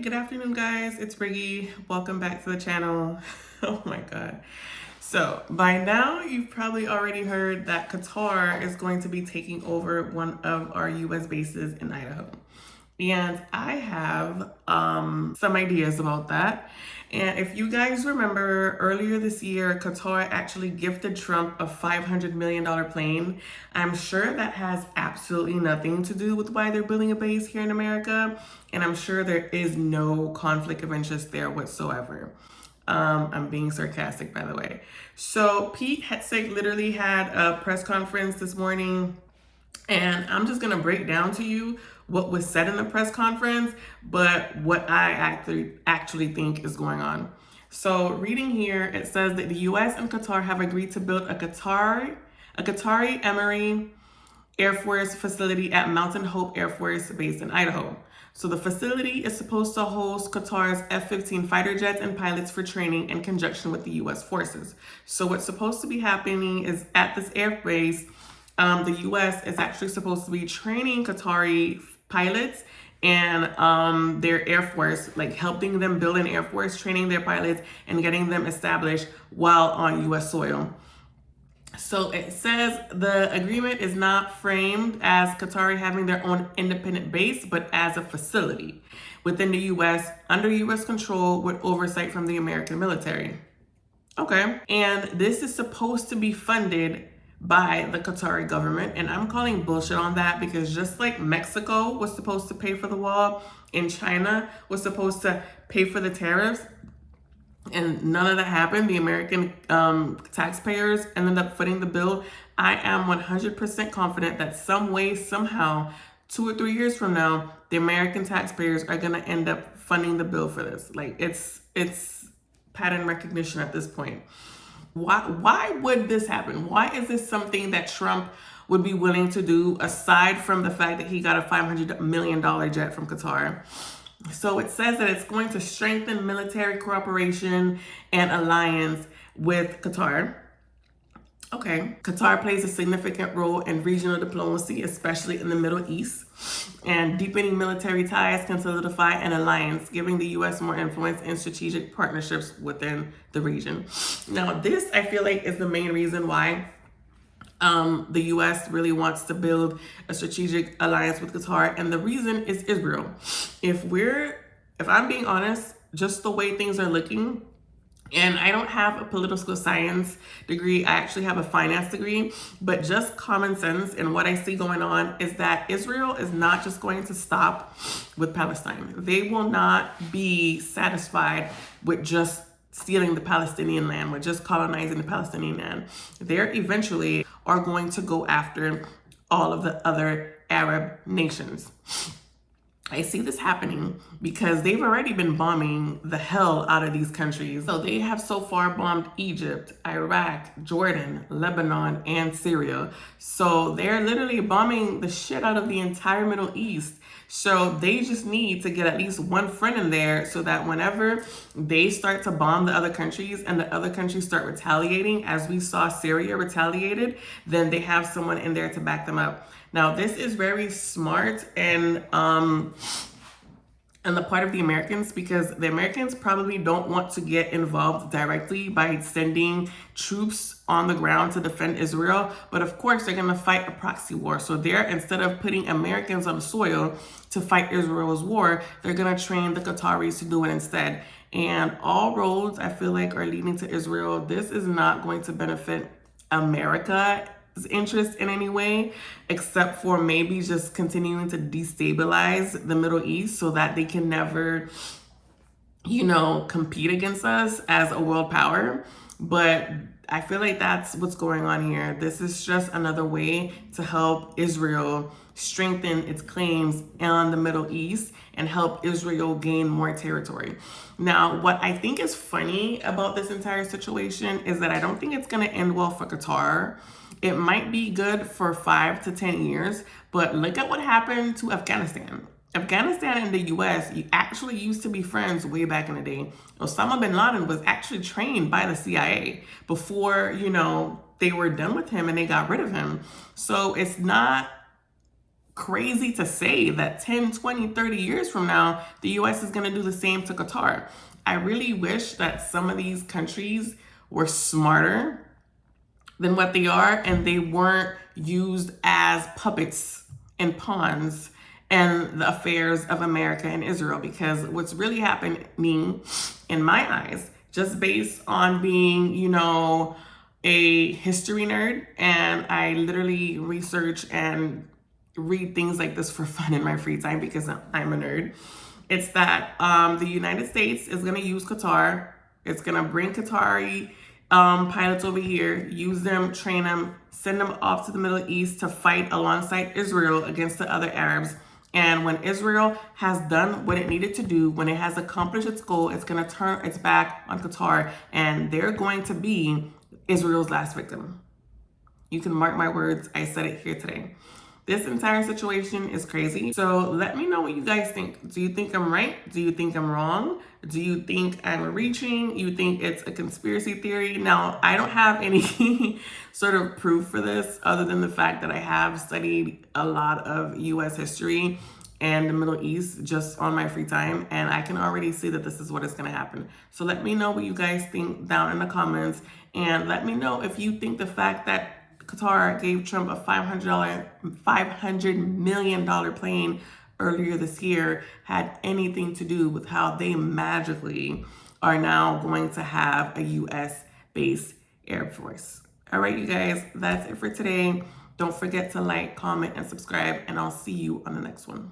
good afternoon, guys. It's Riggie. Welcome back to the channel. Oh my God. So by now, you've probably already heard that Qatar is going to be taking over one of our US bases in Idaho. And I have some ideas about that. And if you guys remember, earlier this year, Qatar actually gifted Trump a $500 million plane. I'm sure that has absolutely nothing to do with why they're building a base here in America. And I'm sure there is no conflict of interest there whatsoever. I'm being sarcastic, by the way. So Pete Hegseth literally had a press conference this morning, and I'm just gonna break down to you what was said in the press conference, but what I actually think is going on. So reading here, it says that the US and Qatar have agreed to build a Qatari Emiri Air Force facility at Mountain Hope Air Force Base in Idaho. So the facility is supposed to host Qatar's F-15 fighter jets and pilots for training in conjunction with the US forces. So what's supposed to be happening is at this air base, the US is actually supposed to be training Qatari pilots and their Air Force, like helping them build an Air Force, training their pilots and getting them established while on US soil. So it says the agreement is not framed as Qatari having their own independent base, but as a facility within the US, under US control with oversight from the American military. Okay. And this is supposed to be funded by the Qatari government. And I'm calling bullshit on that, because just like Mexico was supposed to pay for the wall and China was supposed to pay for the tariffs, and none of that happened. The American taxpayers ended up footing the bill. I am 100% confident that some way, somehow, 2 or 3 years from now, the American taxpayers are going to end up funding the bill for this. Like it's pattern recognition at this point. Why would this happen? Why is this something that Trump would be willing to do, aside from the fact that he got a $500 million jet from Qatar? So it says that it's going to strengthen military cooperation and alliance with Qatar. Okay. Qatar plays a significant role in regional diplomacy, especially in the Middle East. And deepening military ties can solidify an alliance, giving the U.S. more influence in strategic partnerships within the region. Now, this, I feel like, is the main reason why the U.S. really wants to build a strategic alliance with Qatar. And the reason is Israel. If I'm being honest, just the way things are looking, and I don't have a political science degree, I actually have a finance degree, but just common sense and what I see going on is that Israel is not just going to stop with Palestine. They will not be satisfied with just stealing the Palestinian land, with just colonizing the Palestinian land. They eventually are going to go after all of the other Arab nations. I see this happening because they've already been bombing the hell out of these countries. So they have so far bombed Egypt, Iraq, Jordan, Lebanon, and Syria. So they're literally bombing the shit out of the entire Middle East. So they just need to get at least one friend in there so that whenever they start to bomb the other countries and the other countries start retaliating, as we saw Syria retaliated, then they have someone in there to back them up. Now, this is very smart and on the part of the Americans, because the Americans probably don't want to get involved directly by sending troops on the ground to defend Israel. But of course, they're going to fight a proxy war. So instead of putting Americans on the soil to fight Israel's war, they're going to train the Qataris to do it instead. And all roads, I feel like, are leading to Israel. This is not going to benefit America's interest in any way, except for maybe just continuing to destabilize the Middle East so that they can never, compete against us as a world power. But I feel like that's what's going on here. This is just another way to help Israel strengthen its claims on the Middle East and help Israel gain more territory. Now, what I think is funny about this entire situation is that I don't think it's going to end well for Qatar. It might be good for 5 to 10 years, but look at what happened to Afghanistan. Afghanistan and the US actually used to be friends way back in the day. Osama bin Laden was actually trained by the CIA before, they were done with him and they got rid of him. So it's not crazy to say that 10, 20, 30 years from now, the US is going to do the same to Qatar. I really wish that some of these countries were smarter than what they are, and they weren't used as puppets and pawns in the affairs of America and Israel. Because what's really happening in my eyes, just based on being, a history nerd, and I literally research and read things like this for fun in my free time because I'm a nerd. It's that the United States is going to use Qatar. It's going to bring Qatari pilots over here, use them, train them, send them off to the Middle East to fight alongside Israel against the other Arabs. And when Israel has done what it needed to do, when it has accomplished its goal, it's going to turn its back on Qatar, and they're going to be Israel's last victim. You can mark my words. I said it here today. This entire situation is crazy. So let me know what you guys think. Do you think I'm right? Do you think I'm wrong? Do you think I'm reaching? You think it's a conspiracy theory? Now, I don't have any sort of proof for this other than the fact that I have studied a lot of US history and the Middle East just on my free time, and I can already see that this is what is going to happen. So let me know what you guys think down in the comments, and let me know if you think the fact that Qatar gave Trump a $500 million plane earlier this year had anything to do with how they magically are now going to have a US-based Air Force. All right, you guys, that's it for today. Don't forget to like, comment, and subscribe, and I'll see you on the next one.